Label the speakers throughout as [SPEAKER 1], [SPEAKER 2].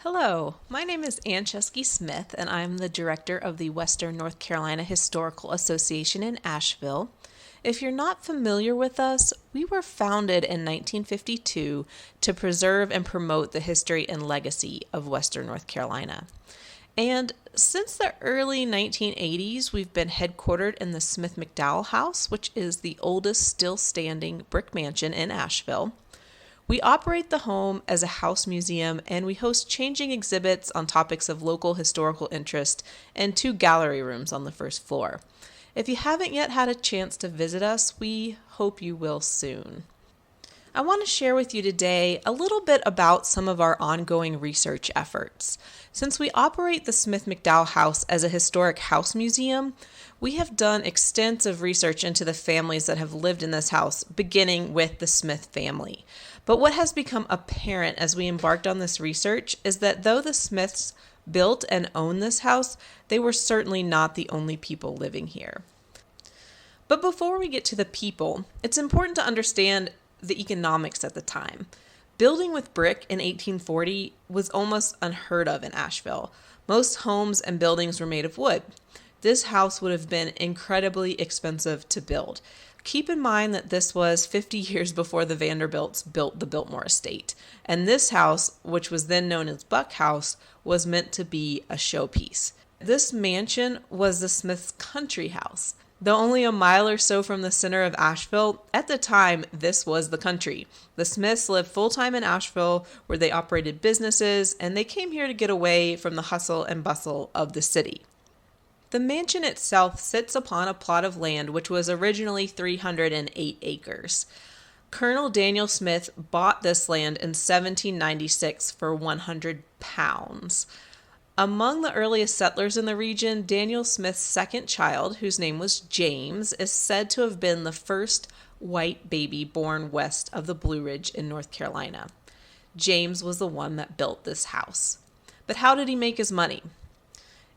[SPEAKER 1] Hello, my name is Ann Chesky Smith, and I'm the director of the Western North Carolina Historical Association in Asheville. If you're not familiar with us, we were founded in 1952 to preserve and promote the history and legacy of Western North Carolina. And since the early 1980s, we've been headquartered in the Smith McDowell House, which is the oldest still standing brick mansion in Asheville. We operate the home as a house museum, and we host changing exhibits on topics of local historical interest and 2 gallery rooms on the first floor. If you haven't yet had a chance to visit us, we hope you will soon. I want to share with you today a little bit about some of our ongoing research efforts. Since we operate the Smith McDowell House as a historic house museum, we have done extensive research into the families that have lived in this house, beginning with the Smith family. But what has become apparent as we embarked on this research is that though the Smiths built and owned this house, they were certainly not the only people living here. But before we get to the people, it's important to understand the economics at the time. Building with brick in 1840 was almost unheard of in Asheville. Most homes and buildings were made of wood. This house would have been incredibly expensive to build. Keep in mind that this was 50 years before the Vanderbilts built the Biltmore estate, and this house, which was then known as Buck House, was meant to be a showpiece. This mansion was the Smiths' country house. Though only a mile or so from the center of Asheville, at the time, this was the country. The Smiths lived full-time in Asheville, where they operated businesses, and they came here to get away from the hustle and bustle of the city. The mansion itself sits upon a plot of land which was originally 308 acres. Colonel Daniel Smith bought this land in 1796 for 100 pounds. Among the earliest settlers in the region, Daniel Smith's second child, whose name was James, is said to have been the first white baby born west of the Blue Ridge in North Carolina. James was the one that built this house. But how did he make his money?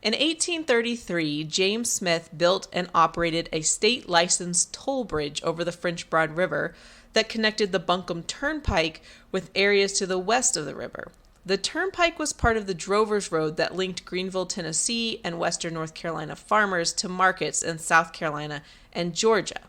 [SPEAKER 1] In 1833, James Smith built and operated a state-licensed toll bridge over the French Broad River that connected the Buncombe Turnpike with areas to the west of the river. The turnpike was part of the Drovers Road that linked Greenville, Tennessee, and western North Carolina farmers to markets in South Carolina and Georgia.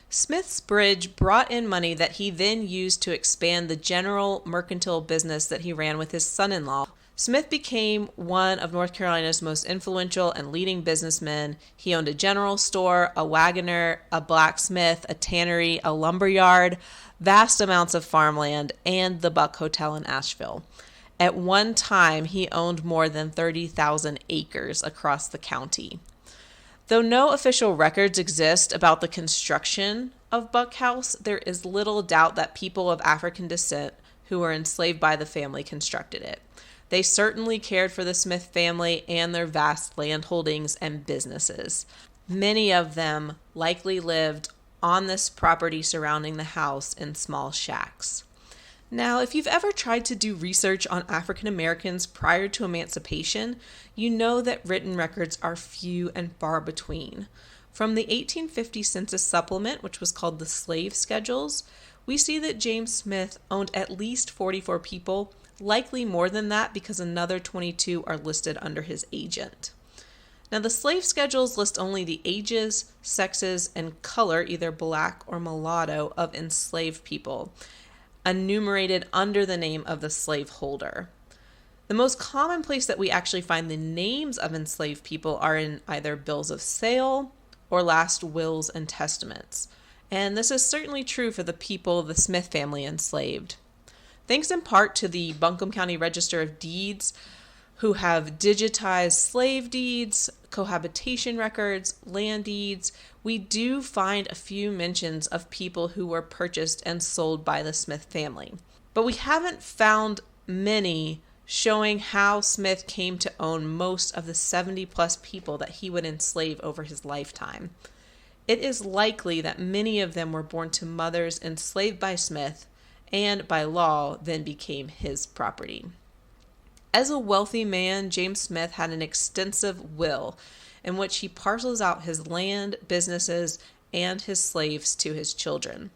[SPEAKER 1] Smith's bridge brought in money that he then used to expand the general mercantile business that he ran with his son-in-law. Smith became one of North Carolina's most influential and leading businessmen. He owned a general store, a wagoner, a blacksmith, a tannery, a lumber yard, vast amounts of farmland, and the Buck Hotel in Asheville. At one time, he owned more than 30,000 acres across the county. Though no official records exist about the construction of Buck House, there is little doubt that people of African descent who were enslaved by the family constructed it. They certainly cared for the Smith family and their vast land holdings and businesses. Many of them likely lived on this property surrounding the house in small shacks. Now, if you've ever tried to do research on African Americans prior to emancipation, you know that written records are few and far between. From the 1850 census supplement, which was called the Slave Schedules, we see that James Smith owned at least 44 people, likely more than that because another 22 are listed under his agent. Now, the slave schedules list only the ages, sexes, and color, either black or mulatto, of enslaved people, enumerated under the name of the slaveholder. The most common place that we actually find the names of enslaved people are in either bills of sale or last wills and testaments. And this is certainly true for the people of the Smith family enslaved. Thanks in part to the Buncombe County Register of Deeds, who have digitized slave deeds, cohabitation records, land deeds, we do find a few mentions of people who were purchased and sold by the Smith family. But we haven't found many showing how Smith came to own most of the 70-plus people that he would enslave over his lifetime. It is likely that many of them were born to mothers enslaved by Smith, and by law then became his property. As a wealthy man, James Smith had an extensive will in which he parcels out his land, businesses, and his slaves to his children.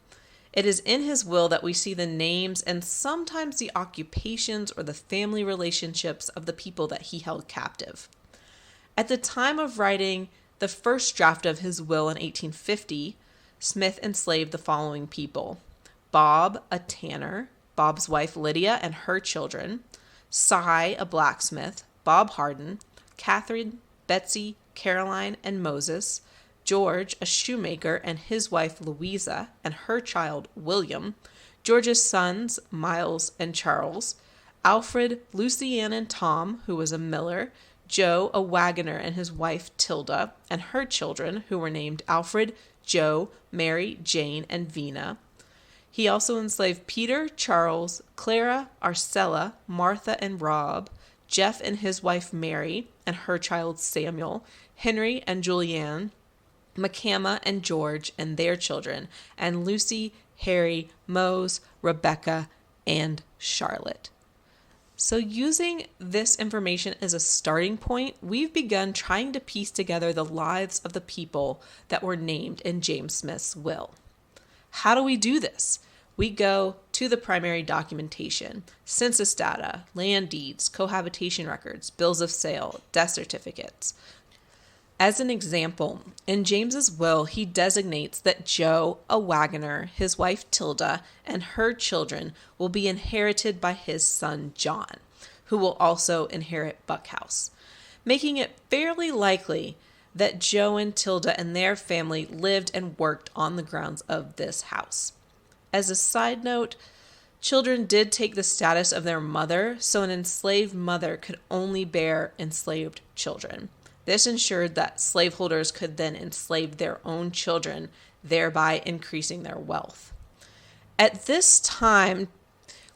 [SPEAKER 1] It is in his will that we see the names and sometimes the occupations or the family relationships of the people that he held captive. At the time of writing the first draft of his will in 1850, Smith enslaved the following people: Bob, a tanner, Bob's wife Lydia and her children, Cy, a blacksmith, Bob Harden, Catherine, Betsy, Caroline, and Moses, George, a shoemaker, and his wife Louisa and her child William, George's sons Miles and Charles, Alfred, Lucy Ann, and Tom, who was a miller, Joe, a wagoner, and his wife Tilda, and her children, who were named Alfred, Joe, Mary, Jane, and Vina. He also enslaved Peter, Charles, Clara, Arcella, Martha, and Rob, Jeff and his wife Mary, and her child Samuel, Henry and Julianne, McCama and George and their children, and Lucy, Harry, Mose, Rebecca, and Charlotte. So using this information as a starting point, we've begun trying to piece together the lives of the people that were named in James Smith's will. How do we do this? We go to the primary documentation: census data, land deeds, cohabitation records, bills of sale, death certificates. As an example, in James's will, he designates that Joe, a wagoner, his wife Tilda, and her children will be inherited by his son John, who will also inherit Buckhouse, making it fairly likely that Joe and Tilda and their family lived and worked on the grounds of this house. As a side note, children did take the status of their mother, so an enslaved mother could only bear enslaved children. This ensured that slaveholders could then enslave their own children, thereby increasing their wealth. At this time,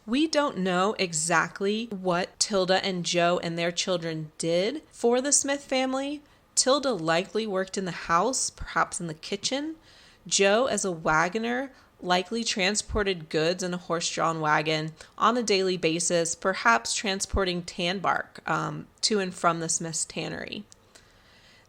[SPEAKER 1] we don't know exactly what Tilda and Joe and their children did for the Smith family. Tilda likely worked in the house, perhaps in the kitchen. Joe, as a wagoner, likely transported goods in a horse-drawn wagon on a daily basis, perhaps transporting tan bark to and from the Smith's tannery.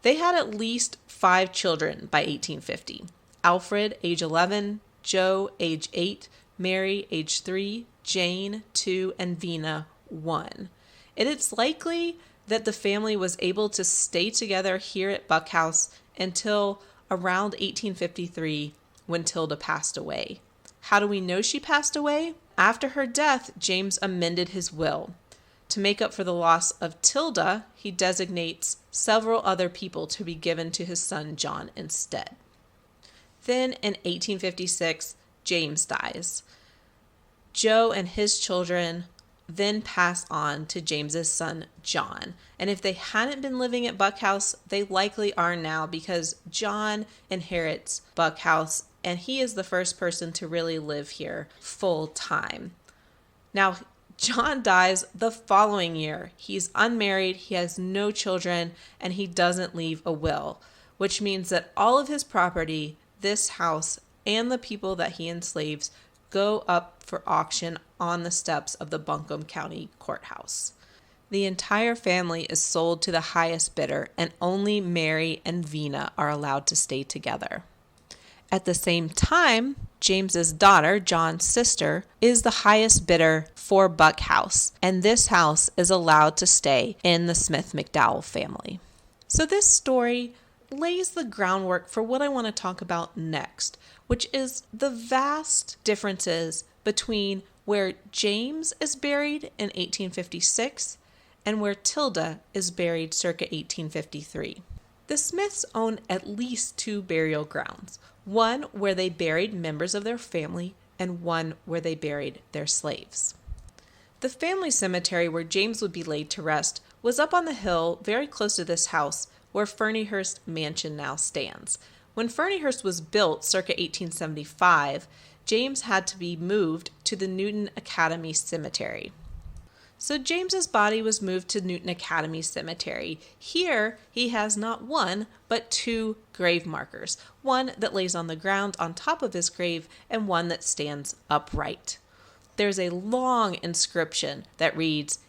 [SPEAKER 1] They had at least 5 children by 1850. Alfred, age 11, Joe, age 8, Mary, age 3, Jane, 2, and Vina, 1. It is likely that the family was able to stay together here at Buckhouse until around 1853 when Tilda passed away. How do we know she passed away? After her death, James amended his will. To make up for the loss of Tilda, he designates several other people to be given to his son John instead. Then in 1856, James dies. Joe and his children then pass on to James's son John. And if they hadn't been living at Buckhouse, they likely are now, because John inherits Buckhouse and he is the first person to really live here full time. Now, John dies the following year. He's unmarried, he has no children, and he doesn't leave a will, which means that all of his property, this house, and the people that he enslaves go up for auction on the steps of the Buncombe County Courthouse. The entire family is sold to the highest bidder, and only Mary and Vina are allowed to stay together. At the same time, James's daughter, John's sister, is the highest bidder for Buckhouse, and this house is allowed to stay in the Smith-McDowell family. So this story lays the groundwork for what I want to talk about next, which is the vast differences between where James is buried in 1856 and where Tilda is buried circa 1853. The Smiths own at least 2 burial grounds, one where they buried members of their family and one where they buried their slaves. The family cemetery where James would be laid to rest was up on the hill very close to this house where Fernyhurst Mansion now stands. When Fernyhurst was built circa 1875, James had to be moved to the Newton Academy Cemetery. So James's body was moved to Newton Academy Cemetery. Here, he has not 1, but 2 grave markers. One that lays on the ground on top of his grave and one that stands upright. There's a long inscription that reads,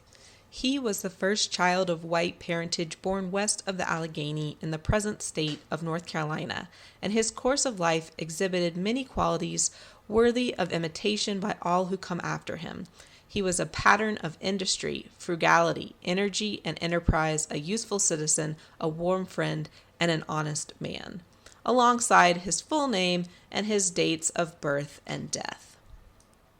[SPEAKER 1] He was the first child of white parentage born west of the Allegheny in the present state of North Carolina, and his course of life exhibited many qualities worthy of imitation by all who come after him. He was a pattern of industry, frugality, energy, and enterprise, a useful citizen, a warm friend, and an honest man, alongside his full name and his dates of birth and death.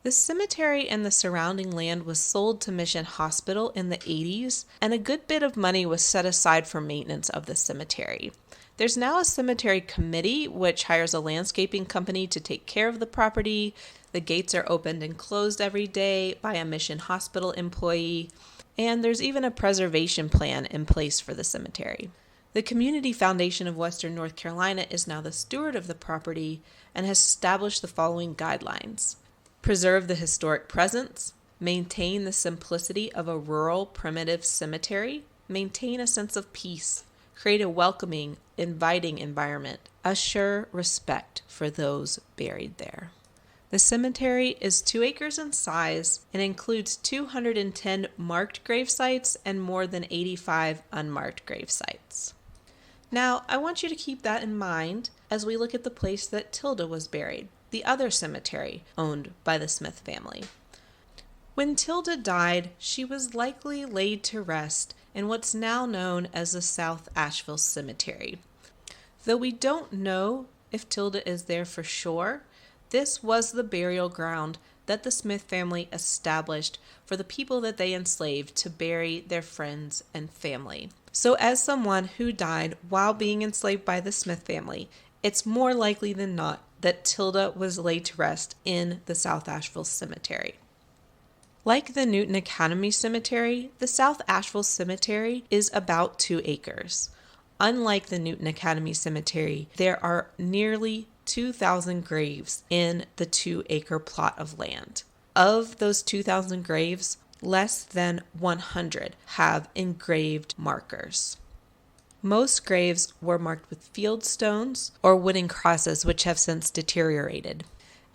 [SPEAKER 1] The cemetery and the surrounding land was sold to Mission Hospital in the 80s, and a good bit of money was set aside for maintenance of the cemetery. There's now a cemetery committee which hires a landscaping company to take care of the property. The gates are opened and closed every day by a Mission Hospital employee, and there's even a preservation plan in place for the cemetery. The Community Foundation of Western North Carolina is now the steward of the property and has established the following guidelines. Preserve the historic presence, maintain the simplicity of a rural, primitive cemetery, maintain a sense of peace, create a welcoming, inviting environment, assure respect for those buried there. The cemetery is 2 acres in size and includes 210 marked grave sites and more than 85 unmarked grave sites. Now, I want you to keep that in mind as we look at the place that Tilda was buried, the other cemetery owned by the Smith family. When Tilda died, she was likely laid to rest in what's now known as the South Asheville Cemetery. Though we don't know if Tilda is there for sure, this was the burial ground that the Smith family established for the people that they enslaved to bury their friends and family. So as someone who died while being enslaved by the Smith family, it's more likely than not that Tilda was laid to rest in the South Asheville Cemetery. Like the Newton Academy Cemetery, the South Asheville Cemetery is about 2 acres. Unlike the Newton Academy Cemetery, there are nearly 2,000 graves in the 2-acre plot of land. Of those 2,000 graves, less than 100 have engraved markers. Most graves were marked with field stones or wooden crosses, which have since deteriorated.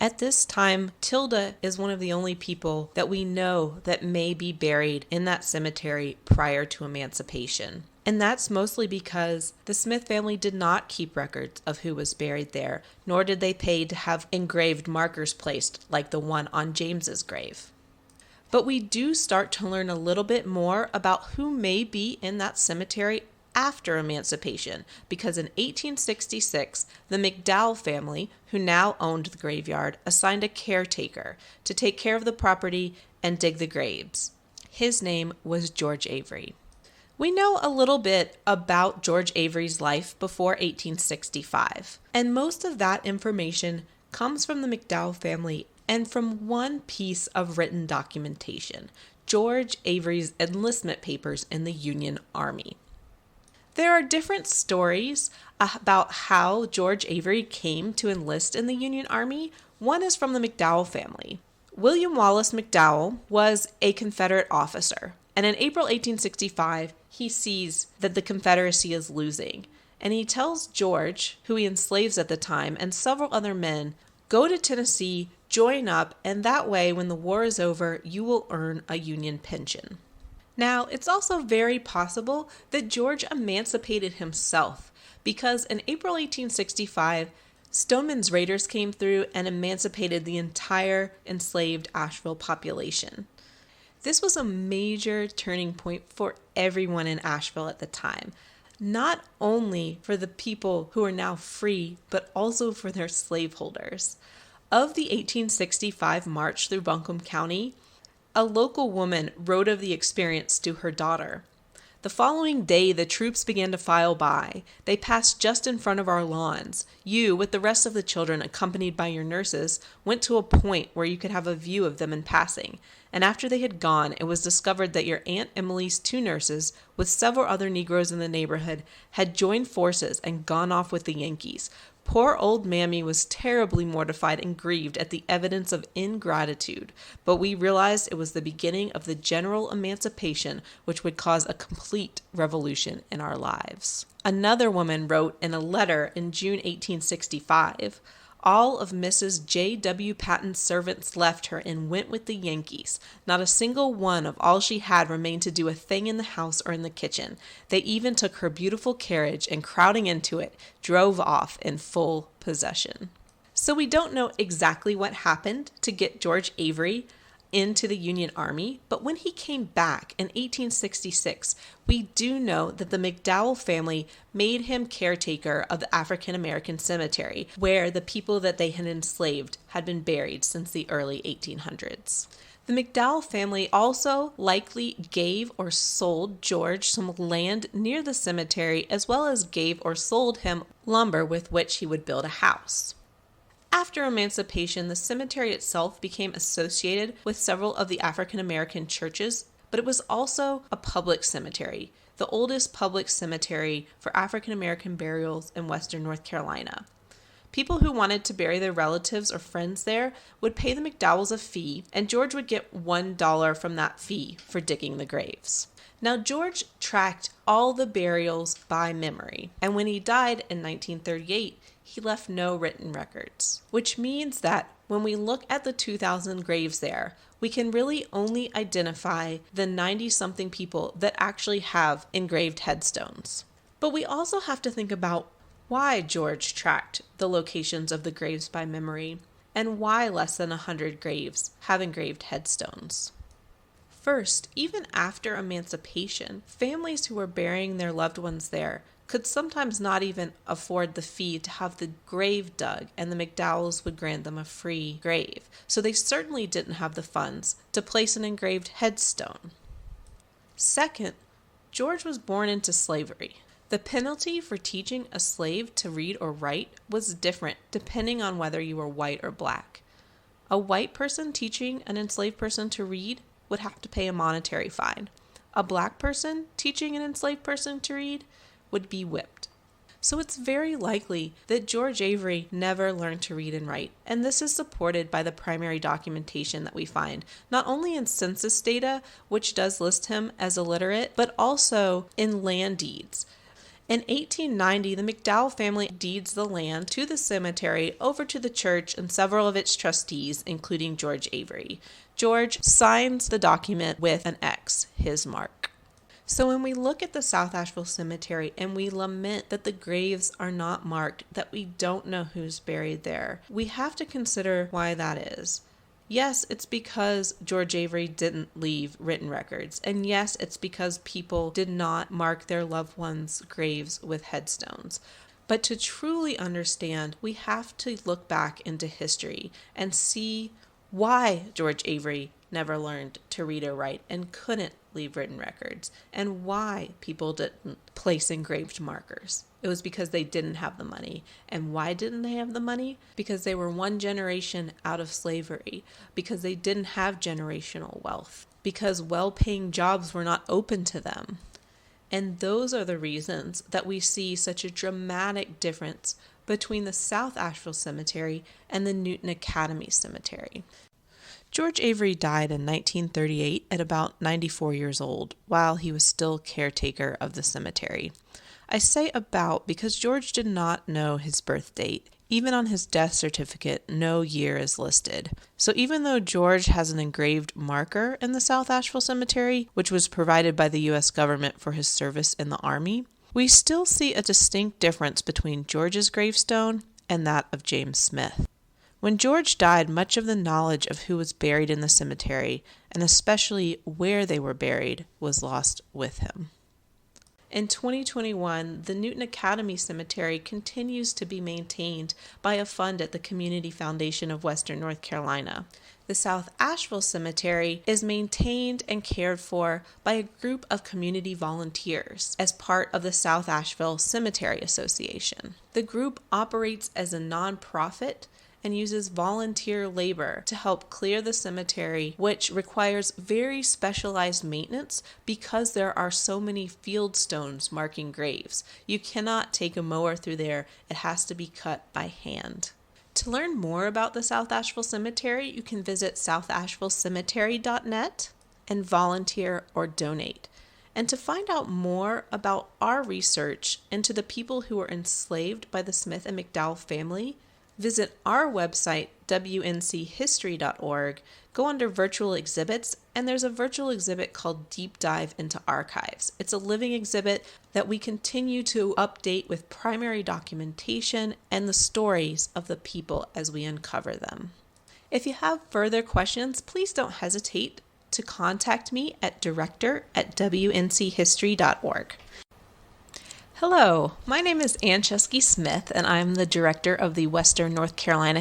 [SPEAKER 1] At this time, Tilda is one of the only people that we know that may be buried in that cemetery prior to emancipation. And that's mostly because the Smith family did not keep records of who was buried there, nor did they pay to have engraved markers placed like the one on James's grave. But we do start to learn a little bit more about who may be in that cemetery after emancipation, because in 1866, the McDowell family, who now owned the graveyard, assigned a caretaker to take care of the property and dig the graves. His name was George Avery. We know a little bit about George Avery's life before 1865, and most of that information comes from the McDowell family and from one piece of written documentation, George Avery's enlistment papers in the Union Army. There are different stories about how George Avery came to enlist in the Union Army. One is from the McDowell family. William Wallace McDowell was a Confederate officer, and in April 1865, he sees that the Confederacy is losing, and he tells George, who he enslaves at the time, and several other men, go to Tennessee, join up, and that way, when the war is over, you will earn a Union pension. Now, it's also very possible that George emancipated himself, because in April 1865, Stoneman's raiders came through and emancipated the entire enslaved Asheville population. This was a major turning point for everyone in Asheville at the time, not only for the people who are now free, but also for their slaveholders. Of the 1865 march through Buncombe County, a local woman wrote of the experience to her daughter. The following day, the troops began to file by. They passed just in front of our lawns. You, with the rest of the children, accompanied by your nurses, went to a point where you could have a view of them in passing. And after they had gone, it was discovered that your Aunt Emily's 2 nurses, with several other Negroes in the neighborhood, had joined forces and gone off with the Yankees. Poor old Mammy was terribly mortified and grieved at the evidence of ingratitude, but we realized it was the beginning of the general emancipation which would cause a complete revolution in our lives. Another woman wrote in a letter in June 1865, All of Mrs. J.W. Patton's servants left her and went with the Yankees. Not a single one of all she had remained to do a thing in the house or in the kitchen. They even took her beautiful carriage and, crowding into it, drove off in full possession. So we don't know exactly what happened to get George Avery into the Union Army, but when he came back in 1866, we do know that the McDowell family made him caretaker of the African American cemetery, where the people that they had enslaved had been buried since the early 1800s. The McDowell family also likely gave or sold George some land near the cemetery, as well as gave or sold him lumber with which he would build a house. After emancipation, the cemetery itself became associated with several of the African American churches, but it was also a public cemetery, the oldest public cemetery for African American burials in western North Carolina. People who wanted to bury their relatives or friends there would pay the McDowells a fee, and George would get $1 from that fee for digging the graves. Now, George tracked all the burials by memory, and when he died in 1938, he left no written records, which means that when we look at the 2,000 graves there, we can really only identify the 90-something people that actually have engraved headstones. But we also have to think about why George tracked the locations of the graves by memory, and why less than 100 graves have engraved headstones. First, even after emancipation, families who were burying their loved ones there could sometimes not even afford the fee to have the grave dug, and the McDowells would grant them a free grave. So they certainly didn't have the funds to place an engraved headstone. Second, George was born into slavery. The penalty for teaching a slave to read or write was different depending on whether you were white or black. A white person teaching an enslaved person to read would have to pay a monetary fine. A black person teaching an enslaved person to read would be whipped. So it's very likely that George Avery never learned to read and write, and this is supported by the primary documentation that we find, not only in census data, which does list him as illiterate, but also in land deeds. In 1890, the McDowell family deeds the land to the cemetery over to the church and several of its trustees, including George Avery. George signs the document with an X, his mark. So when we look at the South Asheville Cemetery and we lament that the graves are not marked, that we don't know who's buried there, we have to consider why that is. Yes, it's because George Avery didn't leave written records. And yes, it's because people did not mark their loved ones' graves with headstones. But to truly understand, we have to look back into history and see why George Avery never learned to read or write and couldn't leave written records, and why people didn't place engraved markers. It was because they didn't have the money. And why didn't they have the money? Because they were one generation out of slavery, because they didn't have generational wealth, because well-paying jobs were not open to them. And those are the reasons that we see such a dramatic difference between the South Asheville Cemetery and the Newton Academy Cemetery. George Avery died in 1938 at about 94 years old, while he was still caretaker of the cemetery. I say about because George did not know his birth date. Even on his death certificate, no year is listed. So even though George has an engraved marker in the South Asheville Cemetery, which was provided by the U.S. government for his service in the Army, we still see a distinct difference between George's gravestone and that of James Smith. When George died, much of the knowledge of who was buried in the cemetery, and especially where they were buried, was lost with him. In 2021, the Newton Academy Cemetery continues to be maintained by a fund at the Community Foundation of Western North Carolina. The South Asheville Cemetery is maintained and cared for by a group of community volunteers as part of the South Asheville Cemetery Association. The group operates as a nonprofit and uses volunteer labor to help clear the cemetery, which requires very specialized maintenance because there are so many field stones marking graves. You cannot take a mower through there. It has to be cut by hand. To learn more about the South Asheville Cemetery, you can visit southashevillecemetery.net and volunteer or donate. And to find out more about our research into the people who were enslaved by the Smith and McDowell family, Visit our website, wnchistory.org, go under virtual exhibits, and there's a virtual exhibit called Deep Dive into Archives. It's a living exhibit that we continue to update with primary documentation and the stories of the people as we uncover them. If you have further questions, please don't hesitate to contact me at director@wnchistory.org. Hello, my name is Ann Chesky Smith, and I'm the director of the Western North Carolina